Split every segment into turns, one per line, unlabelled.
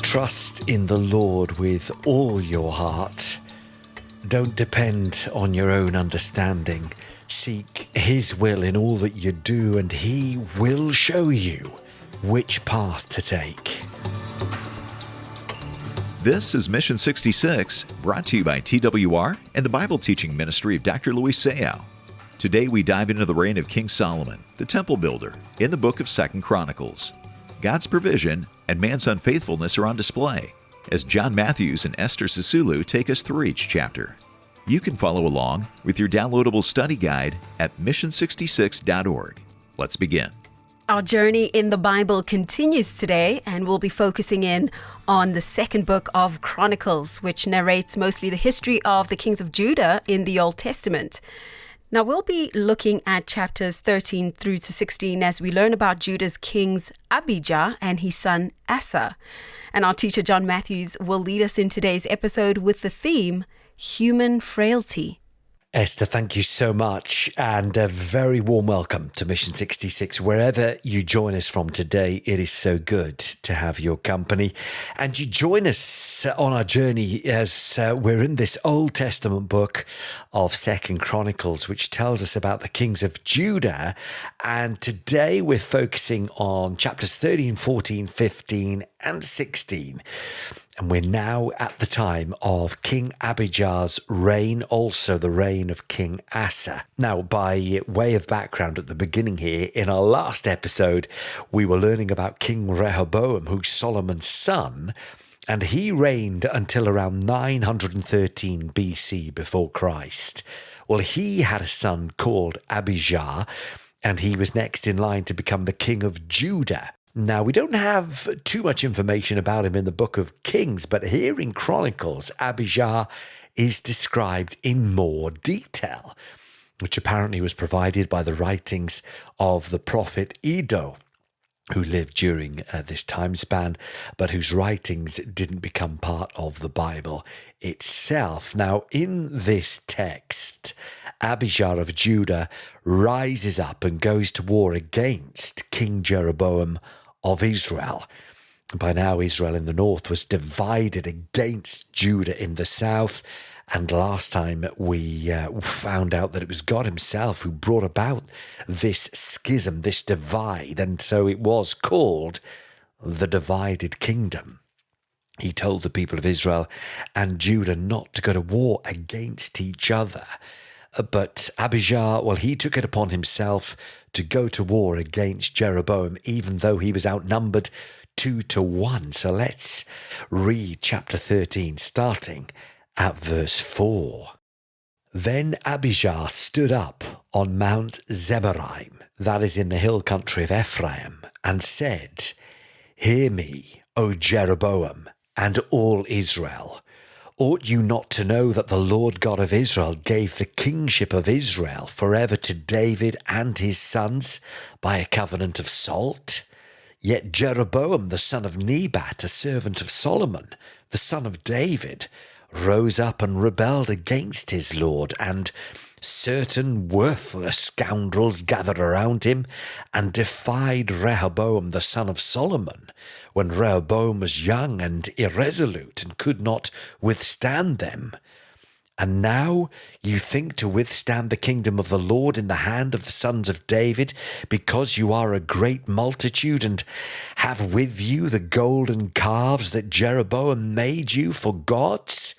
Trust in the Lord with all your heart. Don't depend on your own understanding. Seek His will in all that you do, and He will show you which path to take.
This is Mission 66, brought to you by TWR and the Bible teaching ministry of Dr. Luis Sayao. Today we dive into the reign of King Solomon, the temple builder, in the book of 2 Chronicles. God's provision and man's unfaithfulness are on display as John Matthews and Esther Sisulu take us through each chapter. You can follow along with your downloadable study guide at mission66.org. Let's begin.
Our journey in the Bible continues today, and we'll be focusing in on the second book of Chronicles, which narrates mostly the history of the kings of Judah in the Old Testament. Now, we'll be looking at chapters 13 through to 16 as we learn about Judah's kings Abijah and his son Asa. And our teacher John Matthews will lead us in today's episode with the theme, Human Frailty.
Esther, thank you so much, and a very warm welcome to Mission 66. Wherever you join us from today, it is so good to have your company. And you join us on our journey as we're in this Old Testament book of 2 Chronicles, which tells us about the kings of Judah. And today we're focusing on chapters 13, 14, 15, and 16. And we're now at the time of King Abijah's reign, also the reign of King Asa. Now, by way of background at the beginning here, in our last episode, we were learning about King Jeroboam, who's Solomon's son, and he reigned until around 913 BC before Christ. Well, he had a son called Abijah, and he was next in line to become the king of Judah. Now, we don't have too much information about him in the book of Kings, but here in Chronicles, Abijah is described in more detail, which apparently was provided by the writings of the prophet Iddo, who lived during this time span, but whose writings didn't become part of the Bible itself. Now, in this text, Abijah of Judah rises up and goes to war against King Jeroboam of Israel. By now, Israel in the north was divided against Judah in the south. And last time we found out that it was God himself who brought about this schism, this divide. And so it was called the divided kingdom. He told the people of Israel and Judah not to go to war against each other. But Abijah, well, he took it upon himself to go to war against Jeroboam, even though he was outnumbered 2-1. So let's read chapter 13, starting at verse 4. Then Abijah stood up on Mount Zebaraim, that is in the hill country of Ephraim, and said, Hear me, O Jeroboam, and all Israel. Ought you not to know that the Lord God of Israel gave the kingship of Israel forever to David and his sons by a covenant of salt? Yet Jeroboam the son of Nebat, a servant of Solomon, the son of David, rose up and rebelled against his Lord, and certain worthless scoundrels gathered around him and defied Rehoboam the son of Solomon, when Rehoboam was young and irresolute and could not withstand them. And now you think to withstand the kingdom of the Lord in the hand of the sons of David, because you are a great multitude and have with you the golden calves that Jeroboam made you for gods?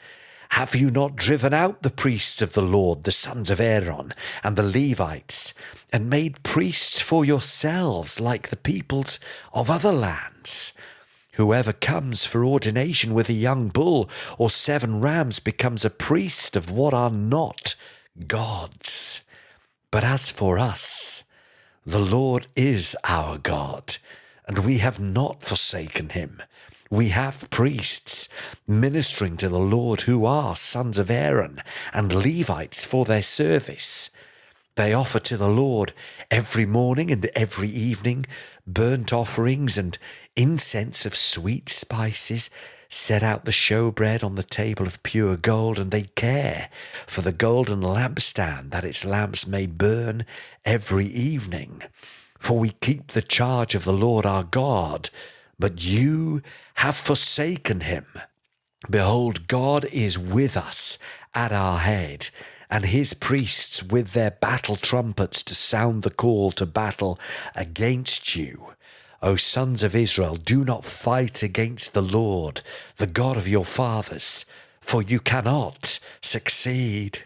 Have you not driven out the priests of the Lord, the sons of Aaron, and the Levites, and made priests for yourselves like the peoples of other lands? Whoever comes for ordination with a young bull or 7 rams becomes a priest of what are not gods. But as for us, the Lord is our God, and we have not forsaken him. We have priests ministering to the Lord who are sons of Aaron, and Levites for their service. They offer to the Lord every morning and every evening burnt offerings and incense of sweet spices, set out the showbread on the table of pure gold, and they care for the golden lampstand that its lamps may burn every evening. For we keep the charge of the Lord our God but you have forsaken him. Behold, God is with us at our head, and his priests with their battle trumpets to sound the call to battle against you. O sons of Israel, do not fight against the Lord, the God of your fathers, for you cannot succeed.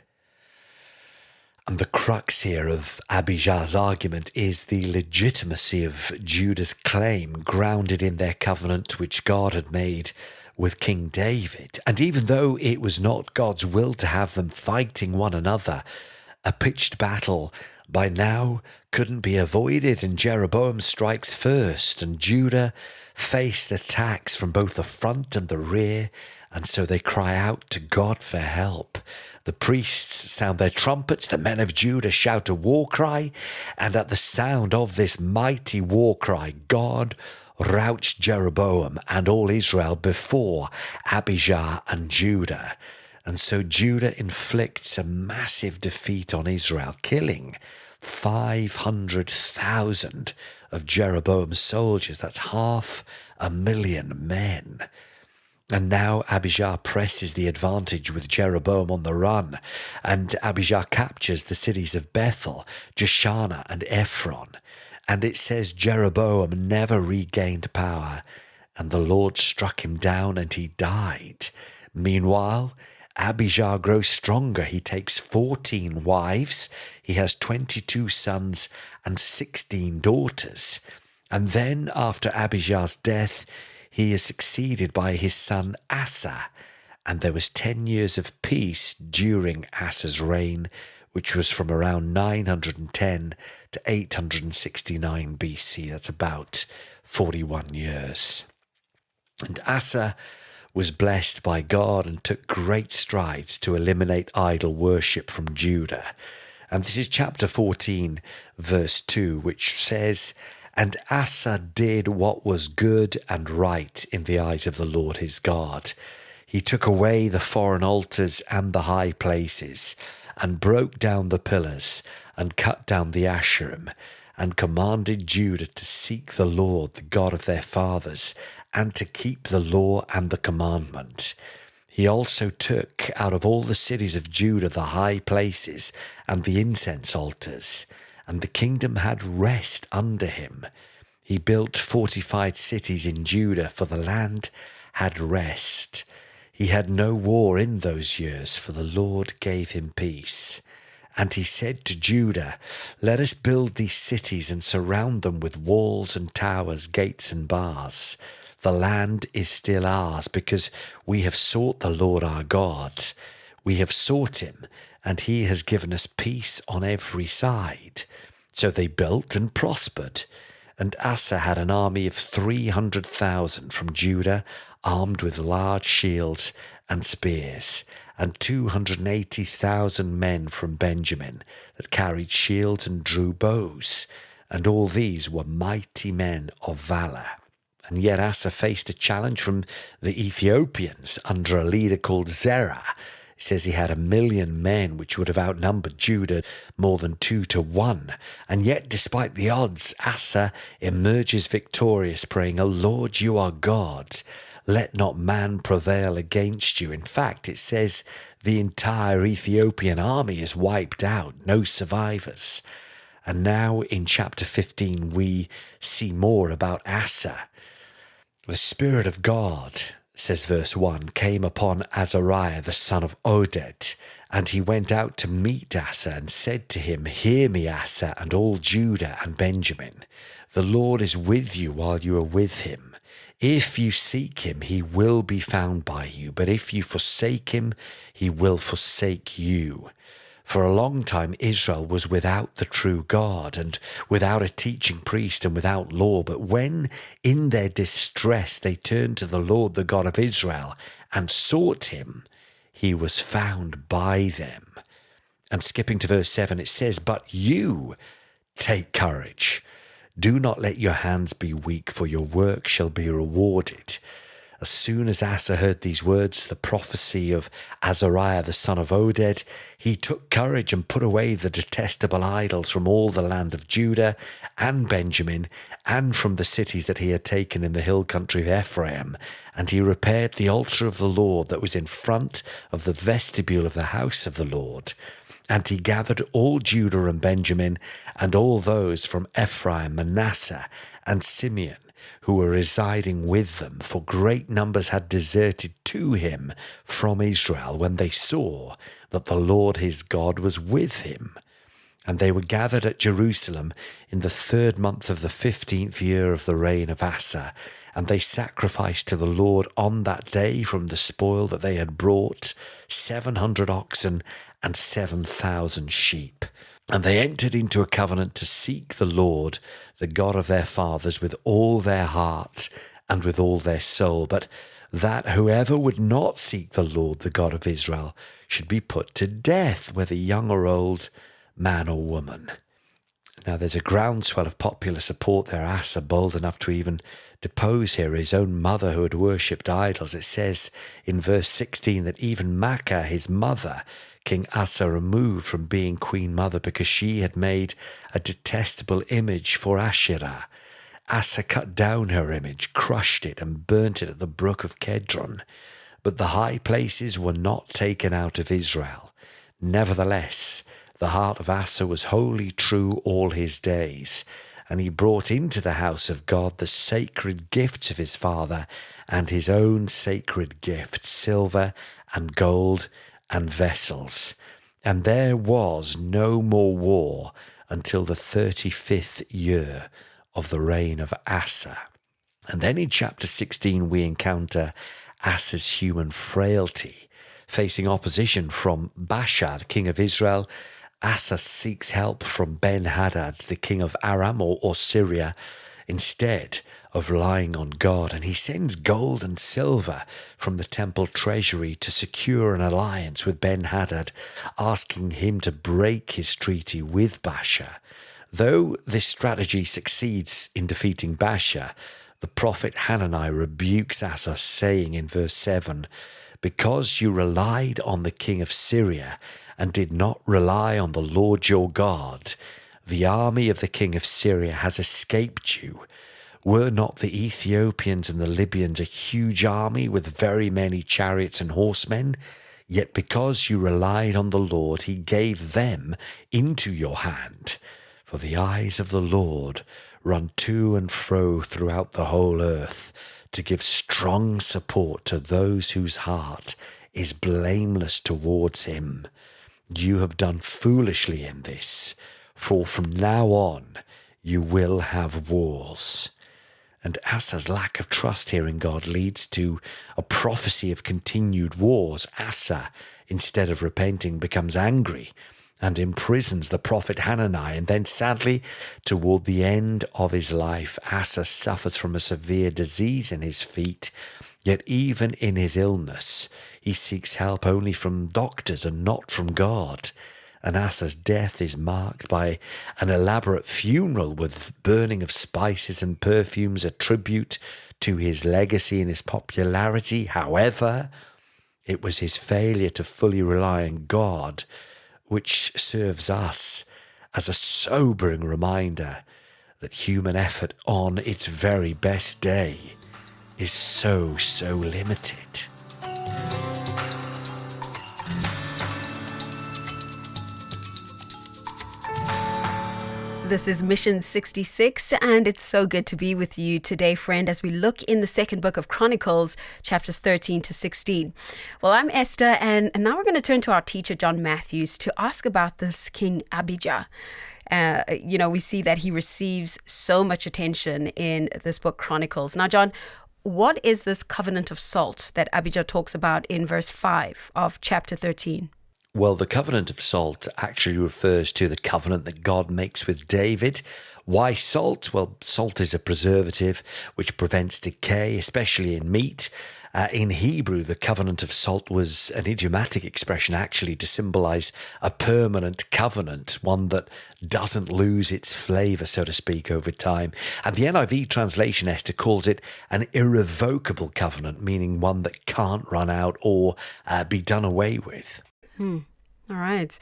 And the crux here of Abijah's argument is the legitimacy of Judah's claim, grounded in their covenant which God had made with King David. And even though it was not God's will to have them fighting one another, a pitched battle by now couldn't be avoided, and Jeroboam strikes first, and Judah faced attacks from both the front and the rear, and so they cry out to God for help. The priests sound their trumpets, the men of Judah shout a war cry, and at the sound of this mighty war cry, God routs Jeroboam and all Israel before Abijah and Judah. And so Judah inflicts a massive defeat on Israel, killing 500,000 of Jeroboam's soldiers. That's 500,000 men. And now Abijah presses the advantage with Jeroboam on the run, and Abijah captures the cities of Bethel, Jeshanah, and Ephron. And it says Jeroboam never regained power, and the Lord struck him down and he died. Meanwhile, Abijah grows stronger. He takes 14 wives. He has 22 sons and 16 daughters. And then after Abijah's death, he is succeeded by his son Asa. And there was 10 years of peace during Asa's reign, which was from around 910 to 869 BC. That's about 41 years. And Asa was blessed by God and took great strides to eliminate idol worship from Judah. And this is chapter 14, verse 2, which says, "And Asa did what was good and right in the eyes of the Lord his God. He took away the foreign altars and the high places, and broke down the pillars, and cut down the Asherim, and commanded Judah to seek the Lord, the God of their fathers, and to keep the law and the commandment. He also took out of all the cities of Judah the high places and the incense altars, and the kingdom had rest under him. He built fortified cities in Judah, for the land had rest. He had no war in those years, for the Lord gave him peace. And he said to Judah, Let us build these cities and surround them with walls and towers, gates and bars. The land is still ours, because we have sought the Lord our God. We have sought him, and he has given us peace on every side." So they built and prospered. And Asa had an army of 300,000 from Judah, armed with large shields and spears, and 280,000 men from Benjamin that carried shields and drew bows. And all these were mighty men of valor. And yet Asa faced a challenge from the Ethiopians under a leader called Zerah. It says he had 1,000,000 men, which would have outnumbered Judah more than 2-1. And yet, despite the odds, Asa emerges victorious, praying, "O Lord, you are God. Let not man prevail against you." In fact, it says the entire Ethiopian army is wiped out, no survivors. And now in chapter 15, we see more about Asa. "The Spirit of God," says verse 1, "came upon Azariah the son of Oded, and he went out to meet Asa and said to him, Hear me, Asa, and all Judah and Benjamin. The Lord is with you while you are with him. If you seek him, he will be found by you, but if you forsake him, he will forsake you. For a long time Israel was without the true God, and without a teaching priest, and without law. But when in their distress they turned to the Lord, the God of Israel, and sought him, he was found by them." And skipping to verse 7, it says, "But you take courage. Do not let your hands be weak, for your work shall be rewarded." As soon as Asa heard these words, the prophecy of Azariah the son of Oded, he took courage and put away the detestable idols from all the land of Judah and Benjamin, and from the cities that he had taken in the hill country of Ephraim. And he repaired the altar of the Lord that was in front of the vestibule of the house of the Lord. And he gathered all Judah and Benjamin, and all those from Ephraim, Manasseh, and Simeon, who were residing with them, for great numbers had deserted to him from Israel when they saw that the Lord his God was with him. And they were gathered at Jerusalem in the 3rd month of the 15th year of the reign of Asa, and they sacrificed to the Lord on that day from the spoil that they had brought 700 oxen and 7,000 sheep. And they entered into a covenant to seek the Lord, the God of their fathers, with all their heart and with all their soul, but that whoever would not seek the Lord, the God of Israel, should be put to death, whether young or old, man or woman. Now there's a groundswell of popular support there. Asa bold enough to even depose here his own mother who had worshipped idols. It says in verse 16 that even Maacah, his mother, King Asa removed from being queen mother because she had made a detestable image for Asherah. Asa cut down her image, crushed it, and burnt it at the brook of Kedron. But the high places were not taken out of Israel. Nevertheless, the heart of Asa was wholly true all his days, and he brought into the house of God the sacred gifts of his father and his own sacred gifts, silver and gold and vessels. And there was no more war until the 35th year of the reign of Asa. And then in chapter 16 we encounter Asa's human frailty. Facing opposition from Baasha, the king of Israel, Asa seeks help from Ben-Hadad, the king of Aram or Syria, instead of relying on God. And he sends gold and silver from the temple treasury to secure an alliance with Ben-Hadad, asking him to break his treaty with Baasha. Though this strategy succeeds in defeating Baasha, the prophet Hanani rebukes Asa, saying in verse 7, "Because you relied on the king of Syria and did not rely on the Lord your God, the army of the king of Syria has escaped you. Were not the Ethiopians and the Libyans a huge army with very many chariots and horsemen? Yet because you relied on the Lord, he gave them into your hand. For the eyes of the Lord run to and fro throughout the whole earth, to give strong support to those whose heart is blameless towards him. You have done foolishly in this, for from now on you will have wars." And Asa's lack of trust here in God leads to a prophecy of continued wars. Asa, instead of repenting, becomes angry and imprisons the prophet Hanani. And then sadly, toward the end of his life, Asa suffers from a severe disease in his feet. Yet even in his illness, he seeks help only from doctors and not from God. And Asa's death is marked by an elaborate funeral with burning of spices and perfumes, a tribute to his legacy and his popularity. However, it was his failure to fully rely on God which serves us as a sobering reminder that human effort on its very best day is so limited.
This is Mission 66, and it's so good to be with you today, friend, as we look in the second book of Chronicles, chapters 13 to 16. Well, I'm Esther, and now we're going to turn to our teacher, John Matthews, to ask about this King Abijah. We see that he receives so much attention in this book, Chronicles. Now, John, what is this covenant of salt that Abijah talks about in verse 5 of chapter 13?
Well, the covenant of salt actually refers to the covenant that God makes with David. Why salt? Well, salt is a preservative which prevents decay, especially in meat. In Hebrew, the covenant of salt was an idiomatic expression actually to symbolize a permanent covenant, one that doesn't lose its flavor, so to speak, over time. And the NIV translation, Esther, calls it an irrevocable covenant, meaning one that can't run out or be done away with.
All right.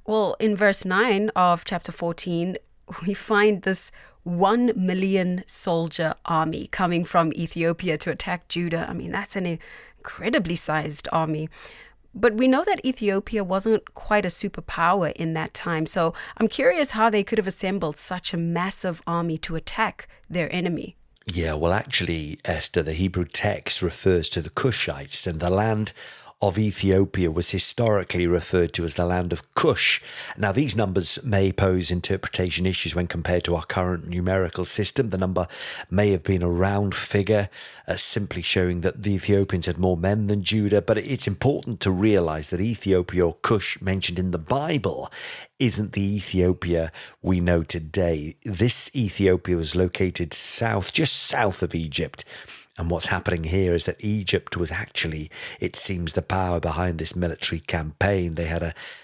Well, in verse 9 of chapter 14, we find this 1 million soldier army coming from Ethiopia to attack Judah. I mean, that's an incredibly sized army. But we know that Ethiopia wasn't quite a superpower in that time. So I'm curious how they could have assembled such a massive army to attack their enemy.
Yeah, well, actually, Esther, the Hebrew text refers to the Cushites, and the land of Ethiopia was historically referred to as the land of Cush. Now, these numbers may pose interpretation issues when compared to our current numerical system. The number may have been a round figure, simply showing that the Ethiopians had more men than Judah. But it's important to realize that Ethiopia, or Cush, mentioned in the Bible isn't the Ethiopia we know today. This Ethiopia was located just south of Egypt. And what's happening here is that Egypt was actually, it seems, the power behind this military campaign. They had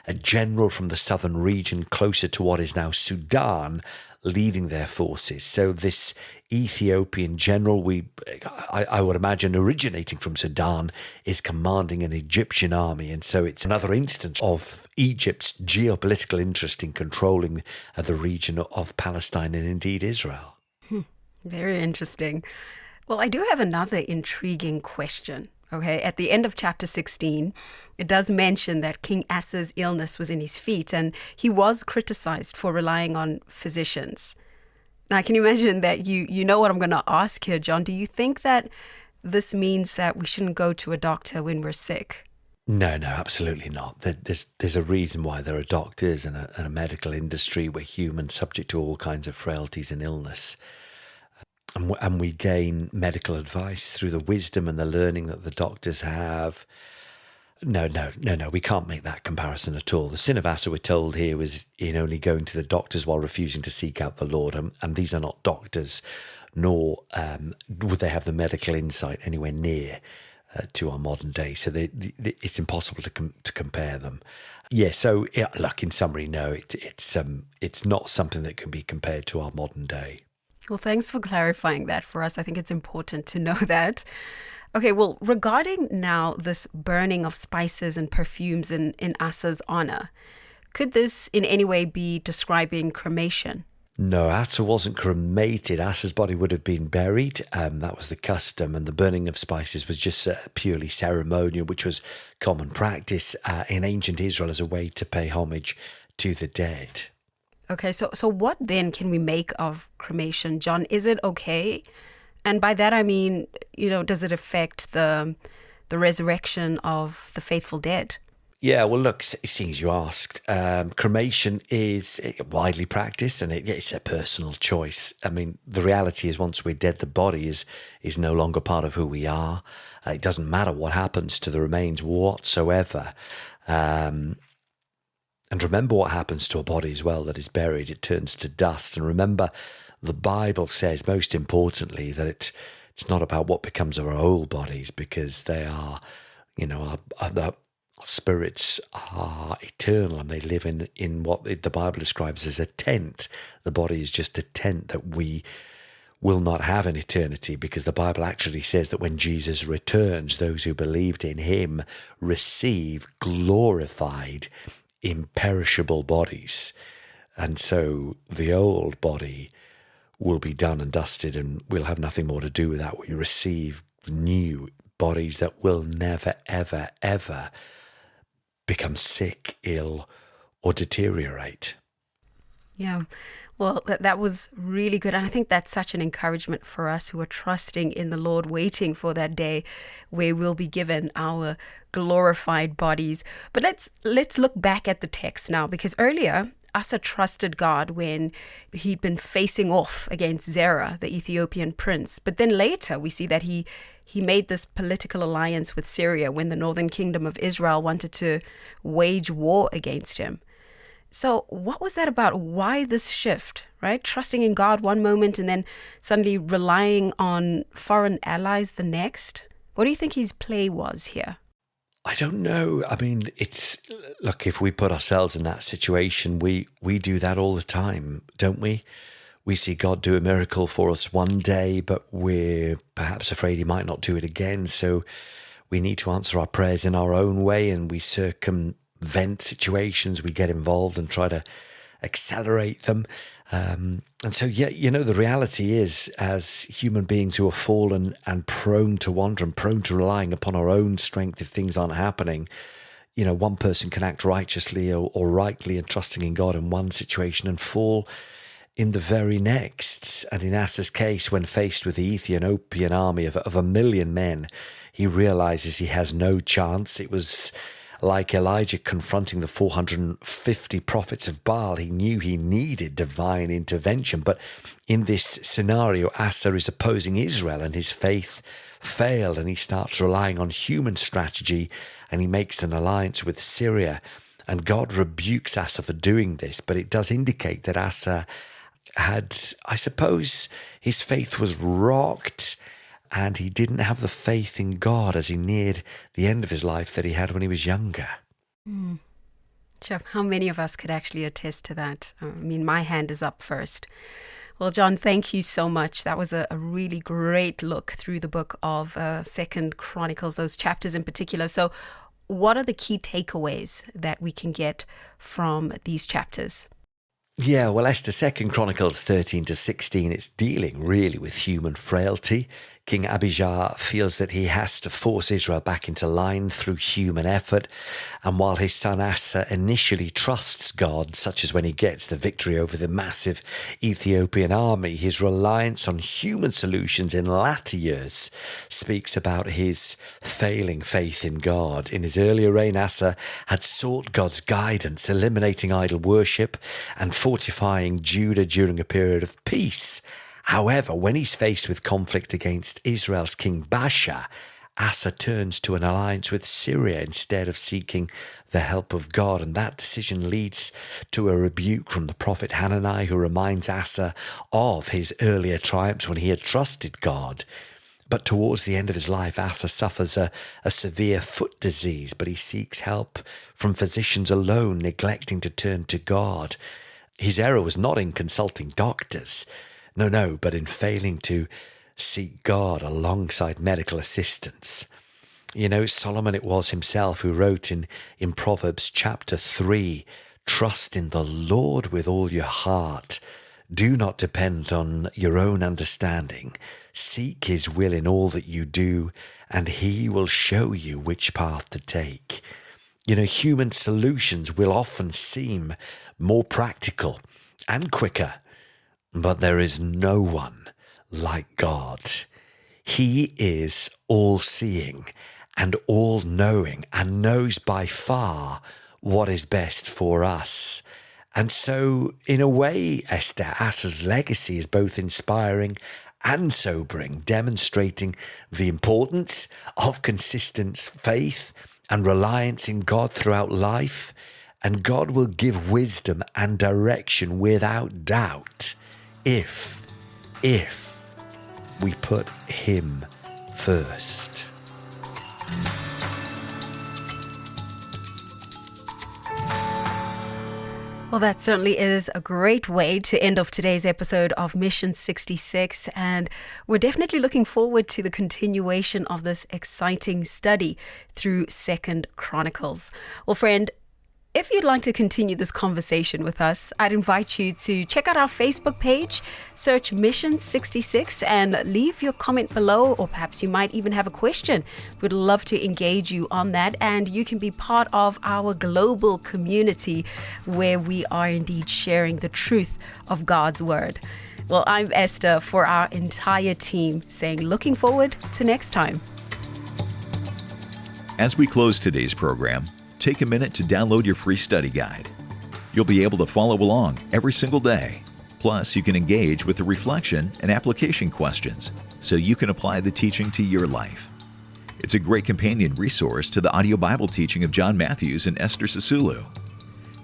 a general from the southern region closer to what is now Sudan leading their forces. So this Ethiopian general, I would imagine originating from Sudan, is commanding an Egyptian army. And so it's another instance of Egypt's geopolitical interest in controlling the region of Palestine and indeed Israel.
Very interesting. Well, I do have another intriguing question. Okay, at the end of chapter 16, it does mention that King Asa's illness was in his feet, and he was criticized for relying on physicians. Now, I can imagine that you know what I'm going to ask here, John. Do you think that this means that we shouldn't go to a doctor when we're sick?
No, absolutely not. There's a reason why there are doctors and a medical industry. We're human, subject to all kinds of frailties and illness. And we gain medical advice through the wisdom and the learning that the doctors have. No, we can't make that comparison at all. The sin of Asa, we're told here, was in only going to the doctors while refusing to seek out the Lord. And these are not doctors, nor would they have the medical insight anywhere near to our modern day. So it's impossible to compare them. Yeah, so look, in summary, no, it's not something that can be compared to our modern day.
Well, thanks for clarifying that for us. I think it's important to know that. Okay, well, regarding now this burning of spices and perfumes in Asa's honor, could this in any way be describing cremation?
No, Asa wasn't cremated. Asa's body would have been buried. That was the custom. And the burning of spices was just purely ceremonial, which was common practice in ancient Israel as a way to pay homage to the dead.
Okay, so what then can we make of cremation, John? Is it okay? And by that I mean, does it affect the resurrection of the faithful dead?
Yeah, well, look, it seems you asked. Cremation is widely practiced, and it's a personal choice. I mean, the reality is once we're dead, the body is no longer part of who we are. It doesn't matter what happens to the remains whatsoever. And remember what happens to a body as well that is buried. It turns to dust. And remember, the Bible says, most importantly, that it's not about what becomes of our old bodies, because they are, our spirits are eternal and they live in what the Bible describes as a tent. The body is just a tent that we will not have in eternity, because the Bible actually says that when Jesus returns, those who believed in him receive glorified imperishable bodies. And so the old body will be done and dusted, and we'll have nothing more to do with that. We receive new bodies that will never, ever, ever become sick, ill, or deteriorate.
Yeah. Well, that was really good. And I think that's such an encouragement for us who are trusting in the Lord, waiting for that day where we'll be given our glorified bodies. But let's look back at the text now, because earlier Asa trusted God when he'd been facing off against Zerah, the Ethiopian prince. But then later we see that he made this political alliance with Syria when the northern kingdom of Israel wanted to wage war against him. So what was that about? Why this shift, right? Trusting in God one moment and then suddenly relying on foreign allies the next? What do you think his play was here?
I don't know. I mean, look, if we put ourselves in that situation, we do that all the time, don't we? We see God do a miracle for us one day, but we're perhaps afraid he might not do it again. So we need to answer our prayers in our own way, and we circumvent situations. We get involved and try to accelerate them. And so, the reality is, as human beings who are fallen and prone to wander and prone to relying upon our own strength if things aren't happening, one person can act righteously or rightly and trusting in God in one situation and fall in the very next. And in Asa's case, when faced with the Ethiopian army of 1 million men, he realizes he has no chance. It was like Elijah confronting the 450 prophets of Baal. He knew he needed divine intervention. But in this scenario, Asa is opposing Israel and his faith failed, and he starts relying on human strategy, and he makes an alliance with Syria. And God rebukes Asa for doing this, but it does indicate that Asa had, I suppose, his faith was rocked, and he didn't have the faith in God as he neared the end of his life that he had when he was younger.
Jeff, how many of us could actually attest to that? I mean, my hand is up first. Well, John, thank you so much. That was a really great look through the book of 2nd Chronicles, those chapters in particular. So what are the key takeaways that we can get from these chapters?
Yeah, well, Esther, 2nd Chronicles 13 to 16, it's dealing really with human frailty. King Abijah feels that he has to force Israel back into line through human effort. And while his son Asa initially trusts God, such as when he gets the victory over the massive Ethiopian army, his reliance on human solutions in latter years speaks about his failing faith in God. In his earlier reign, Asa had sought God's guidance, eliminating idol worship and fortifying Judah during a period of peace. However, when he's faced with conflict against Israel's king Baasha, Asa turns to an alliance with Syria instead of seeking the help of God. And that decision leads to a rebuke from the prophet Hanani, who reminds Asa of his earlier triumphs when he had trusted God. But towards the end of his life, Asa suffers a severe foot disease, but he seeks help from physicians alone, neglecting to turn to God. His error was not in consulting doctors. No, but in failing to seek God alongside medical assistance. Solomon it was himself who wrote in Proverbs chapter 3, "Trust in the Lord with all your heart. Do not depend on your own understanding. Seek his will in all that you do, and he will show you which path to take." Human solutions will often seem more practical and quicker, but there is no one like God. He is all-seeing and all-knowing and knows by far what is best for us. And so, in a way, Esther, Asa's legacy is both inspiring and sobering, demonstrating the importance of consistent faith and reliance in God throughout life. And God will give wisdom and direction without doubt if we put him first.
Well, that certainly is a great way to end off today's episode of Mission 66. And we're definitely looking forward to the continuation of this exciting study through 2nd Chronicles. Well, friend, if you'd like to continue this conversation with us, I'd invite you to check out our Facebook page, search Mission 66 and leave your comment below, or perhaps you might even have a question. We'd love to engage you on that, and you can be part of our global community where we are indeed sharing the truth of God's Word. Well, I'm Esther for our entire team saying looking forward to next time.
As we close today's program, take a minute to download your free study guide. You'll be able to follow along every single day. Plus, you can engage with the reflection and application questions so you can apply the teaching to your life. It's a great companion resource to the audio Bible teaching of John Matthews and Esther Sisulu.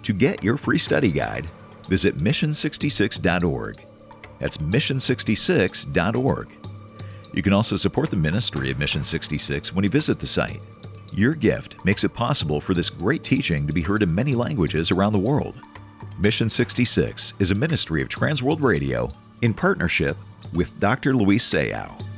To get your free study guide, visit mission66.org. That's mission66.org. You can also support the ministry of Mission 66 when you visit the site. Your gift makes it possible for this great teaching to be heard in many languages around the world. Mission 66 is a ministry of Trans World Radio in partnership with Dr. Luis Sayao.